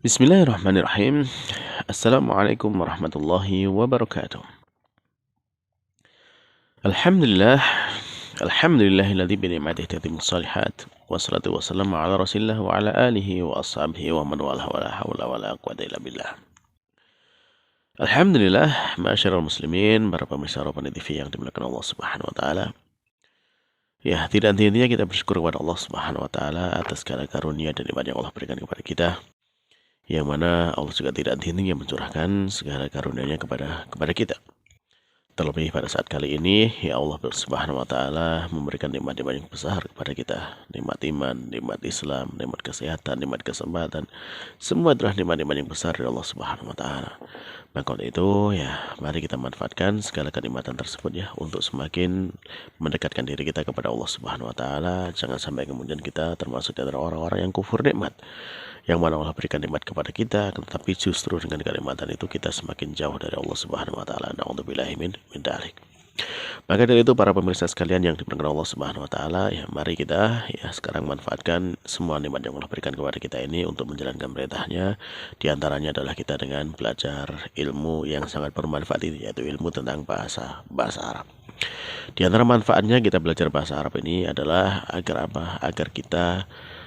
Bismillahirrahmanirrahim. Assalamualaikum warahmatullahi wabarakatuh. Alhamdulillah. Alhamdulillahilladzi bi ni'matihi tatimmus shalihat. Wassalatu wassalamu ala Rasulillah wa ala alihi wa ashabihi wa man walah wala haula wala quwwata illa billah. Alhamdulillah, ma'asyiral muslimin, para pemirsa Robbani TV yang dimuliakan Allah Subhanahu wa taala. Ya, tidak henti-hentinya kita bersyukur kepada Allah Subhanahu wa taala atas segala karunia dan nikmat yang Allah berikan kepada kita. Yang mana Allah juga tidak henti-hentinya mencurahkan segala karunia-Nya kepada kita. Terlebih pada saat kali ini, ya Allah Subhanahu wa taala memberikan nikmat-nikmat yang besar kepada kita. Nikmat iman, nikmat Islam, nikmat kesehatan, nikmat kesempatan. Semua adalah nikmat-nikmat yang besar dari Allah Subhanahu wa taala. Maka oleh itu, ya, mari kita manfaatkan segala kenikmatan tersebut ya untuk semakin mendekatkan diri kita kepada Allah Subhanahu wa taala. Jangan sampai kemudian kita termasuk dari orang-orang yang kufur nikmat. Yang mana Allah berikan nikmat kepada kita, tetapi justru dengan kenikmatan itu kita semakin jauh dari Allah Subhanahu wa taala. Na'udzubillahi min dzalik. Maka dari itu para pemirsa sekalian yang dimuliakan Allah Subhanahu wa taala, ya mari kita ya sekarang manfaatkan semua nikmat yang Allah berikan kepada kita ini untuk menjalankan perintahnya. Di antaranya adalah kita dengan belajar ilmu yang sangat bermanfaat ini, yaitu ilmu tentang bahasa Arab. Di antara manfaatnya kita belajar bahasa Arab ini adalah agar apa? Agar kita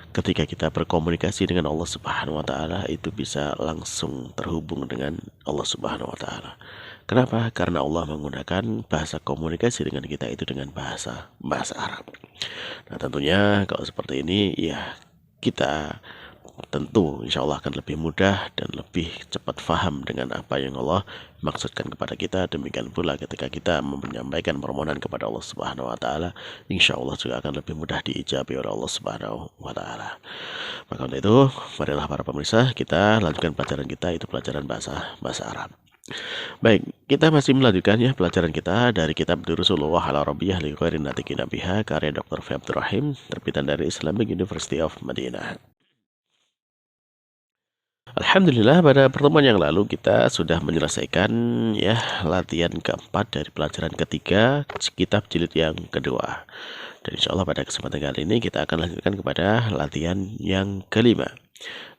ketika kita berkomunikasi dengan Allah Subhanahu wa taala itu bisa langsung terhubung dengan Allah Subhanahu wa taala. Kenapa? Karena Allah menggunakan bahasa komunikasi dengan kita itu dengan bahasa Arab. Nah, tentunya kalau seperti ini ya kita tentu insya Allah akan lebih mudah dan lebih cepat faham dengan apa yang Allah maksudkan kepada kita. Demikian pula ketika kita menyampaikan permohonan kepada Allah Subhanahu wa taala, insya Allah juga akan lebih mudah diijabi oleh Allah Subhanahu wa taala. Maka untuk itu, marilah para pemirsa kita lanjutkan pelajaran kita, itu pelajaran bahasa Arab. Baik, kita masih melanjutkan ya pelajaran kita dari kitab Durusulullah al Arabiyyah li Khairin Natiqina Biha karya Dr. F. Abdul Rahim terbitan dari Islamic University of Madinah. Alhamdulillah pada pertemuan yang lalu kita sudah menyelesaikan ya latihan keempat dari pelajaran ketiga kitab jilid yang kedua. Dan insya Allah pada kesempatan kali ini kita akan lanjutkan kepada latihan yang kelima.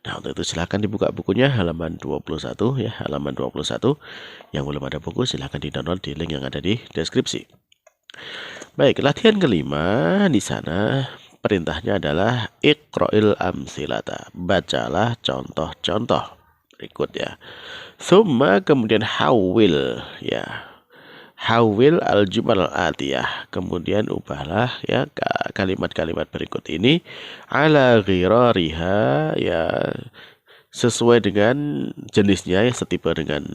Nah untuk itu silahkan dibuka bukunya halaman 21 ya, halaman 21. Yang belum ada buku silahkan di-download di link yang ada di deskripsi. Baik, latihan kelima di sana perintahnya adalah iqra'il amsilata. Bacalah contoh-contoh berikut ya. Summa kemudian hawil ya. Hawil al-jumal al-atiyah. Kemudian ubahlah ya kalimat-kalimat berikut ini ala ghirariha ya sesuai dengan jenisnya ya setipe dengan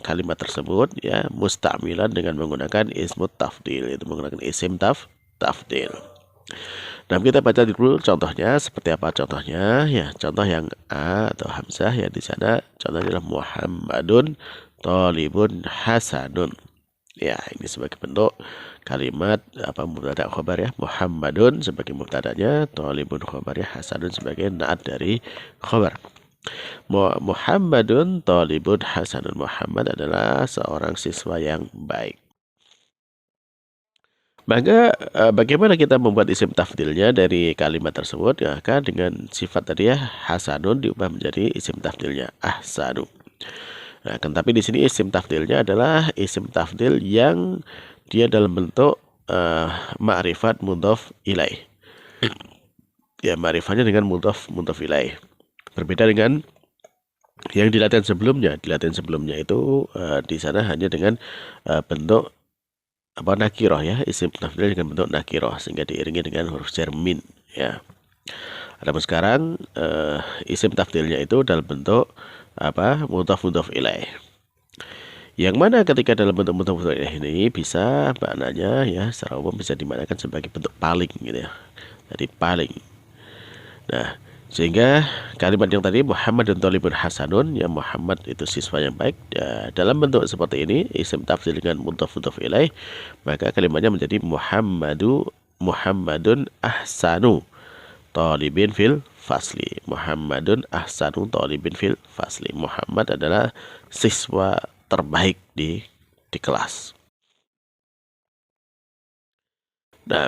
kalimat tersebut ya musta'milan dengan menggunakan ismut tafdil, itu menggunakan isim tafdil. Nah, kita baca dulu contohnya seperti apa contohnya ya. Contoh yang A atau Hamzah ya di sana contohnya adalah Muhammadun Thalibun Hasanun. Ya, ini sebagai bentuk kalimat apa mubtada khobar ya. Muhammadun sebagai mubtadanya, Thalibun khobarnya, Hasanun sebagai naat dari khobar. Muhammadun Thalibun Hasanun. Muhammad adalah seorang siswa yang baik. Maka bagaimana kita membuat isim tafdilnya dari kalimat tersebut? Ya kan dengan sifat tadi ya hasanun diubah menjadi isim tafdilnya ahsanu. Nah, kan tapi di sini isim tafdilnya adalah isim tafdil yang dia dalam bentuk ma'rifat mudhof ilaih. Ya ma'rifatnya dengan mudhof ilaih. Berbeda dengan yang di latihan sebelumnya. Di latihan sebelumnya itu di sana hanya dengan bentuk apa nakiroh ya, isim tafdil dengan bentuk nakiroh sehingga diiringi dengan huruf jar min ya. Adapun sekarang isim tafdilnya itu dalam bentuk apa mudhof ilaih. Yang mana ketika dalam bentuk mudhof ilaih ini bisa maknanya ya secara umum bisa dimaknakan sebagai bentuk paling gitu ya. Jadi paling. Nah, sehingga kalimat yang tadi Muhammad dan Thalibun Hasanun, ya Muhammad itu siswa yang baik ya, dalam bentuk seperti ini isim tafdil dengan mudhof ilaih, maka kalimatnya menjadi Muhammadun ahsanu Thalibin fil fasli. Muhammadun ahsanu Thalibin fil fasli. Muhammad adalah siswa terbaik di kelas. Nah,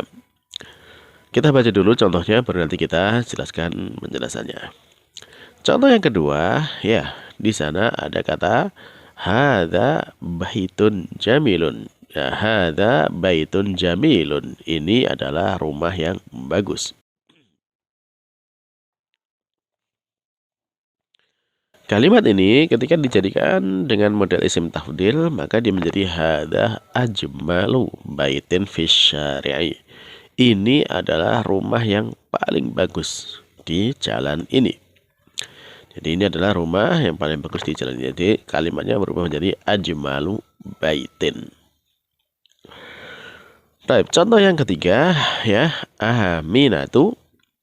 kita baca dulu contohnya baru nanti kita jelaskan penjelasannya. Contoh yang kedua, ya, di sana ada kata hadza baitun jamilun. Ya, hadza baitun jamilun. Ini adalah rumah yang bagus. Kalimat ini ketika dijadikan dengan model isim tafdil, maka dia menjadi hadza ajmalu baitin fisyari'i. Ini adalah rumah yang paling bagus di jalan ini. Jadi ini adalah rumah yang paling bagus di jalan ini. Jadi kalimatnya berubah menjadi ajmalu baitin. Baik, contoh yang ketiga ya, aminatu.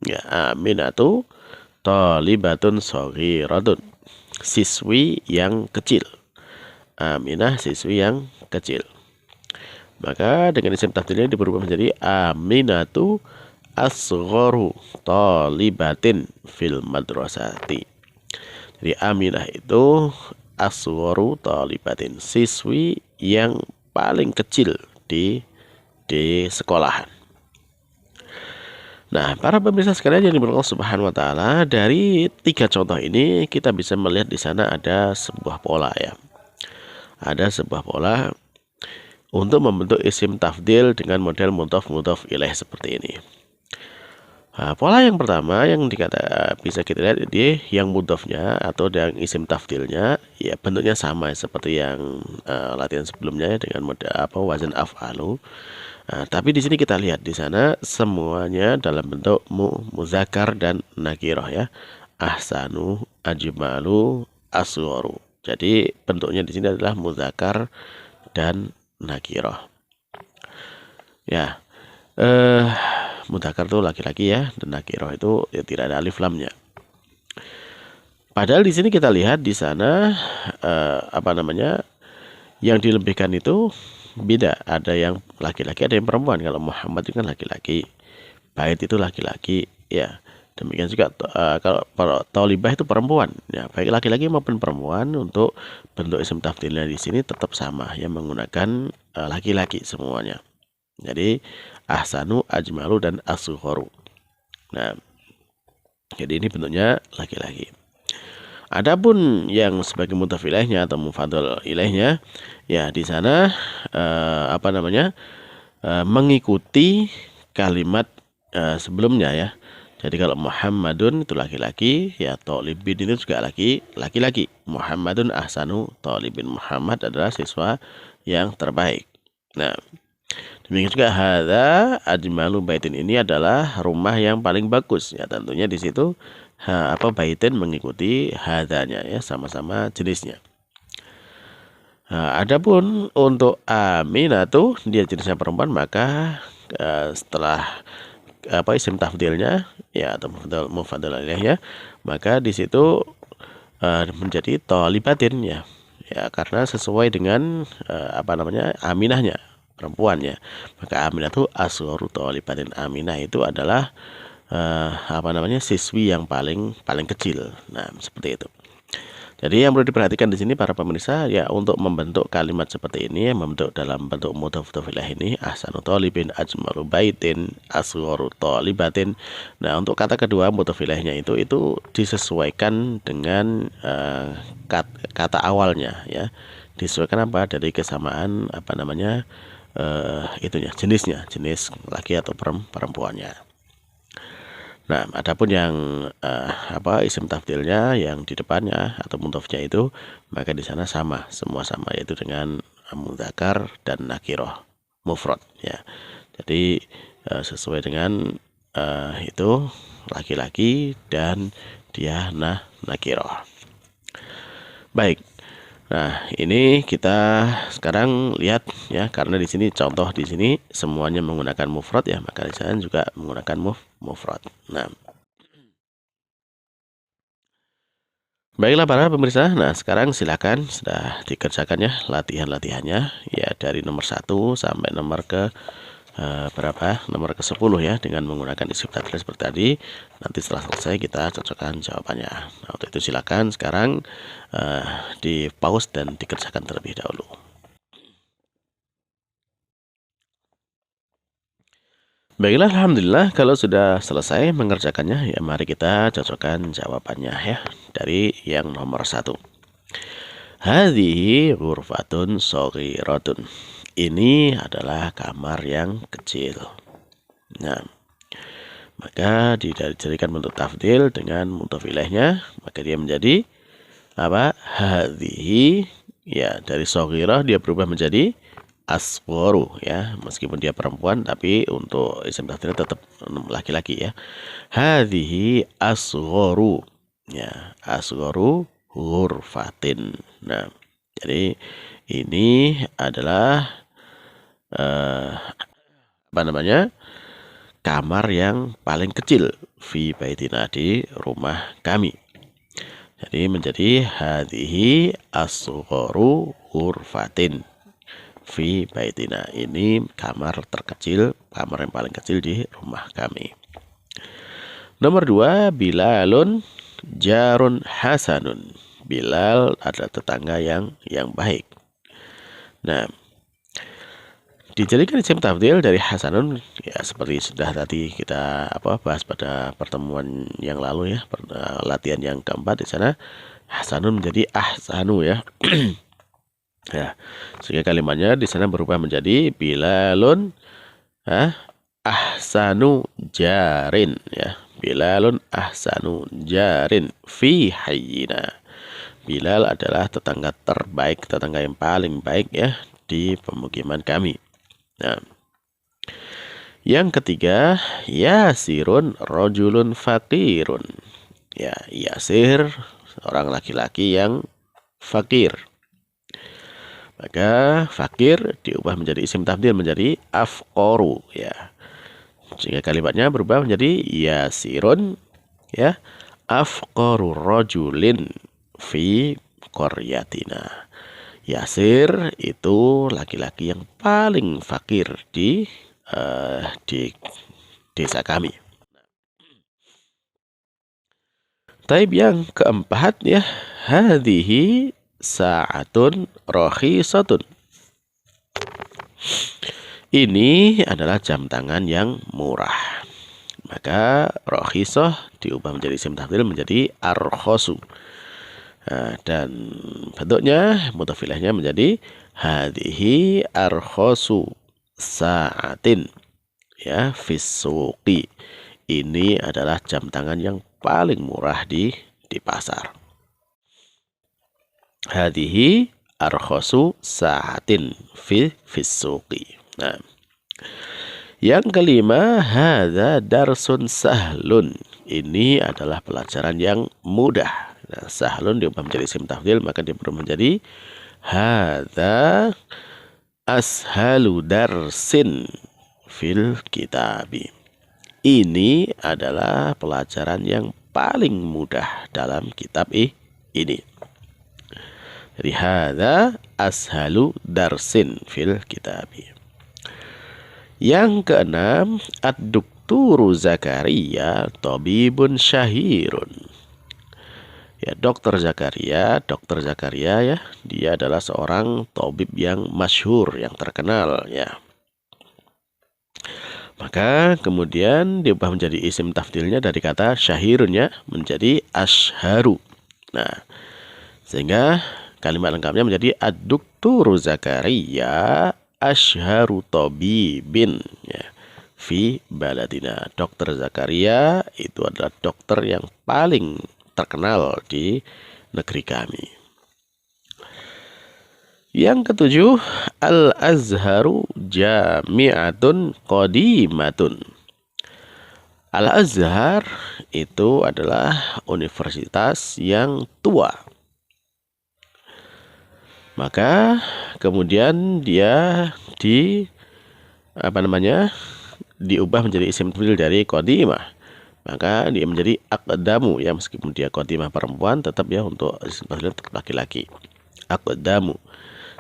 Ya, aminatu thalibatun shaghiratun. Siswi yang kecil. Aminah siswi yang kecil. Maka dengan isim tafdilnya berubah menjadi aminatu asgharu thalibatin fil madrasati. Jadi aminah itu asgharu thalibatin, siswi yang paling kecil di sekolahan. Nah, para pemirsa sekalian yang dimuliakan Allah Subhanahu wa taala, dari tiga contoh ini kita bisa melihat di sana ada sebuah pola ya. Ada sebuah pola untuk membentuk isim tafdil dengan model mudhaf ilaih seperti ini. Nah, pola yang pertama yang bisa kita lihat ini yang mudhafnya atau yang isim tafdilnya ya bentuknya sama seperti yang latihan sebelumnya dengan model wazan af'alu. Nah, tapi di sini kita lihat di sana semuanya dalam bentuk muzakkar dan nakirah ya. Ahsanu, ajmalu, asgharu. Jadi bentuknya di sini adalah muzakkar dan nakirah. Ya. Mudzakkar itu laki-laki ya, dan nakirah itu ya, tidak ada alif lamnya. Padahal di sini kita lihat di sana yang dilebihkan itu beda. Ada yang laki-laki, ada yang perempuan. Kalau Muhammad itu kan laki-laki, bait itu laki-laki, ya. Demikian juga kalau thalibah itu perempuan, ya. Baik laki-laki maupun perempuan untuk bentuk isim tafdilnya di sini tetap sama, yang menggunakan laki-laki semuanya. Jadi ahsanu, ajmalu, dan asgharu. Nah, jadi ini bentuknya laki-laki. Adapun yang sebagai mudhaf ilaihnya atau mufadhal ilaihnya, ya di sana mengikuti kalimat sebelumnya ya. Jadi kalau Muhammadun itu laki-laki, ya thalibin itu juga laki-laki. Muhammadun ahsanu thalibin. Muhammad adalah siswa yang terbaik. Nah, demikian juga hadza ajmalu baitin, ini adalah rumah yang paling bagus ya, tentunya di situ baitin mengikuti hadzanya ya, sama-sama jenisnya. Nah, adapun untuk aminatu dia jenisnya perempuan, maka setelah isim tafdilnya ya atau mufadhal ilaih ya, maka di situ menjadi thalibatin ya. Ya karena sesuai dengan aminahnya perempuan ya. Maka Aminah itu asgharu thalibatin. Aminah itu adalah siswi yang paling kecil. Nah, seperti itu. Jadi yang perlu diperhatikan di sini para pemirsa ya, untuk membentuk kalimat seperti ini, membentuk dalam bentuk mudhaf ilaih ini, ahsanu thalibin, ajmalu baitin, asgharu thalibatin. Nah, untuk kata kedua mudhaf ilaihnya itu disesuaikan dengan kata awalnya ya. Disesuaikan dari kesamaan jenis laki atau perempuannya. Nah, adapun yang isim tafdilnya yang di depannya atau mudhafnya itu, maka di sana semua sama, yaitu dengan mudzakkar dan nakirah mufrad ya. Jadi sesuai dengan itu laki-laki dan dia nakirah. Baik. Nah, ini kita sekarang lihat ya, karena di sini contoh di sini semuanya menggunakan mufrad ya, maka di sana juga menggunakan mufrad. Nah, baiklah para pemirsa. Nah, sekarang silakan sudah dikerjakan ya latihan-latihannya ya, dari nomor 1 sampai nomor ke nomor ke 10 ya, dengan menggunakan isim tafdil seperti tadi. Nanti setelah selesai kita cocokkan jawabannya. Nah, untuk itu silakan sekarang di pause dan dikerjakan terlebih dahulu. Baiklah, alhamdulillah kalau sudah selesai mengerjakannya, ya mari kita cocokkan jawabannya ya dari yang nomor 1. Hadhihi ghurfatun shaghiratun. Ini adalah kamar yang kecil. Nah, maka dijadikan bentuk tafdil dengan mudhof ilaihnya, maka dia menjadi apa? Hadhihi, ya dari shaghirah dia berubah menjadi asgharu ya, meskipun dia perempuan tapi untuk isim tafdilnya tetap laki-laki ya. Hadhihi asgharu, ya asgharu ghurfatin. Nah, jadi ini adalah apa namanya, kamar yang paling kecil fi baitina, di rumah kami. Jadi menjadi hadhihi asgharu ghurfatin fi baitina. Ini kamar terkecil, kamar yang paling kecil di rumah kami. Nomor 2, Bilalun jarun hasanun. Bilal adalah tetangga yang baik. Nah, dijadikan isim tafdil dari hasanun ya, seperti sudah tadi kita bahas pada pertemuan yang lalu ya, latihan yang keempat. Di sana hasanun menjadi ahsanu ya. Ya, sehingga kalimatnya di sana berubah menjadi Bilalun ahsanu jarin ya. Bilalun ahsanu jarin fi hayyina. Bilal adalah tetangga terbaik, tetangga yang paling baik ya di pemukiman kami. Nah, yang ketiga, Yasirun rojulun fakirun. Ya, Yasir seorang laki-laki yang fakir. Maka fakir diubah menjadi isim tafdil menjadi afqaru ya. Sehingga kalimatnya berubah menjadi Yasirun ya afqaru rojulin fi qaryatina. Yasir itu laki-laki yang paling fakir di desa kami. Taib yang keempat ya, hadhihi sa'atun rakhisatun. Ini adalah jam tangan yang murah. Maka rakhisah diubah menjadi isim tafdil menjadi arkhosu. Dan bentuknya mudhof ilaihnya menjadi hadhihi arkhosu sa'atin ya fisuqi. Ini adalah jam tangan yang paling murah di pasar. Hadhihi arkhosu sa'atin fisuqi. Nah, yang kelima, hadza darsun sahlun. Ini adalah pelajaran yang mudah. Nah, sahlun diubah menjadi isim tafdil, maka dia berubah menjadi hadza ashalu darsin fil kitabi. Ini adalah pelajaran yang paling mudah dalam kitab ini. Jadi hadza ashalu darsin fil kitabi. Yang keenam, ad-dukturu Zakaria tabibun syahirun. Ya, dokter Zakaria ya, dia adalah seorang tabib yang masyhur, yang terkenal ya. Maka kemudian diubah menjadi isim tafdilnya dari kata syahirun ya menjadi asharu. Nah, sehingga kalimat lengkapnya menjadi ad-dukturu Zakaria asharu tabibin ya fi baladina. Dokter Zakaria itu adalah dokter yang paling terkenal di negeri kami. Yang ketujuh, Al-Azharu jami'atun qadimatun. Al-Azhar itu adalah universitas yang tua. Maka kemudian dia diubah menjadi isim tafdil dari qadimah. Maka dia menjadi aqdamu ya, meskipun dia qadimah perempuan tetap ya untuk isim tafdil laki-laki. Aqdamu.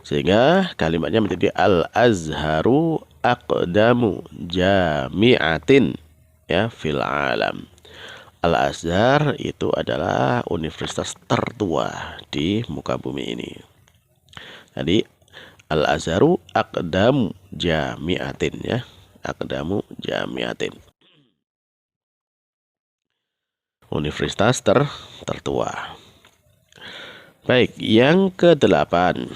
Sehingga kalimatnya menjadi al-azharu aqdamu jami'atin ya fil alam. Al-Azhar itu adalah universitas tertua di muka bumi ini. Jadi Al-Azharu aqdamu jami'atin ya. aqdamu jamiatin. Universitas tertua. Baik, yang kedelapan.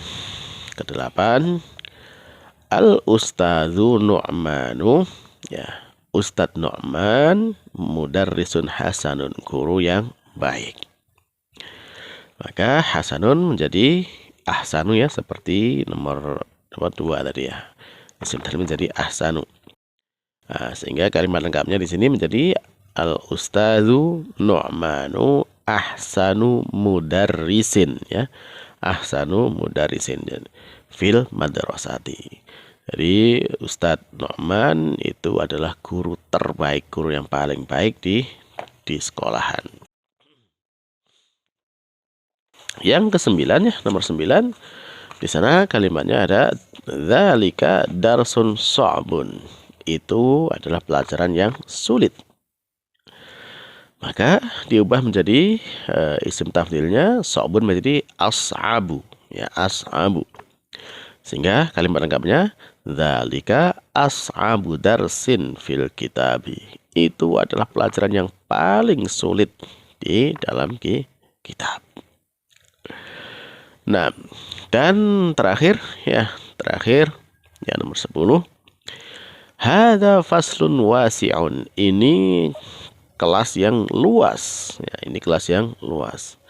Al-Ustadzu Nu'manu, ya, Ustadz Nu'man mudarrisun hasanun, guru yang baik. Maka hasanun menjadi ahsanu, ya, seperti nomor 2 tadi, ya. Isim tafdil menjadi ahsanu. Nah, sehingga kalimat lengkapnya di sini menjadi Al-Ustadzu Nu'manu ahsanu mudarrisin, ya. Ahsanu mudarrisin fil madrasati. Jadi Ustadz Nu'man itu adalah guru terbaik, guru yang paling baik di sekolahan. Yang kesembilan, ya, nomor 9. Di sana kalimatnya ada dzalika darsun sha'bun. Itu adalah pelajaran yang sulit. Maka diubah menjadi isim tafdilnya sha'bun menjadi as'abu, ya, as'abu. Sehingga kalimat lengkapnya dzalika as'abu darsin fil kitabi. Itu adalah pelajaran yang paling sulit di dalam kitab. Nah, dan terakhir, ya, nomor 10. Hadza faslun wasi'un. Ini kelas yang luas, ya, ini kelas yang luas.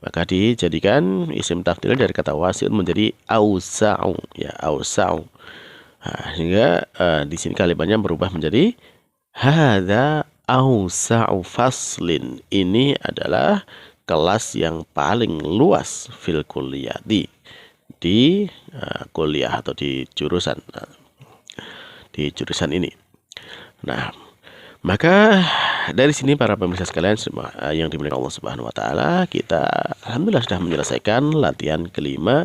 Maka dijadikan isim tafdil dari kata wasi'un menjadi ausa'u, ya, ausa'u. Nah, sehingga di sini kalimatnya berubah menjadi hadza ausa'u faslin. Ini adalah kelas yang paling luas fil kulliyati, di kuliah atau di jurusan ini. Nah, maka dari sini para pemirsa sekalian yang dimuliakan Allah Subhanahu wa taala, kita alhamdulillah sudah menyelesaikan latihan kelima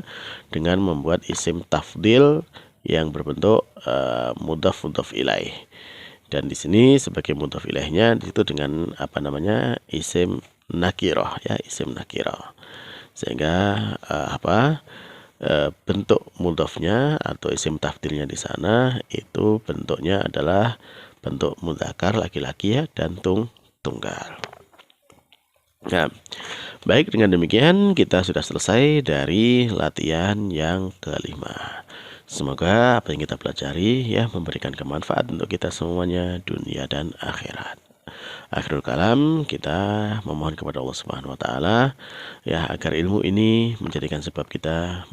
dengan membuat isim tafdil yang berbentuk mudhaf ilaih. Dan di sini sebagai mudhaf ilaihnya itu dengan isim nakirah, ya, isim nakirah. Sehingga bentuk mudhafnya atau isim tafdilnya di sana itu bentuknya adalah bentuk mudzakkar laki-laki, ya, dan tunggal. Nah, baik, dengan demikian kita sudah selesai dari latihan yang kelima. Semoga apa yang kita pelajari, ya, memberikan kemanfaat untuk kita semuanya dunia dan akhirat. Akhirul kalam, kita memohon kepada Allah Subhanahu wa taala, ya, agar ilmu ini menjadikan sebab kita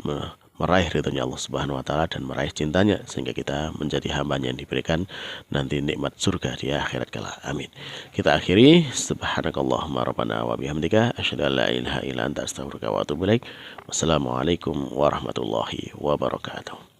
meraih ridhonya Allah Subhanahu wa taala dan meraih cintanya, sehingga kita menjadi hambanya yang diberikan nanti nikmat surga di akhirat kelak. Amin. Kita akhiri, subhanakallahumma rabbana wa bihamdika asyhadu an la ilaha illa anta astaghfiruka wa atubu ilaik. Wassalamualaikum warahmatullahi wabarakatuh.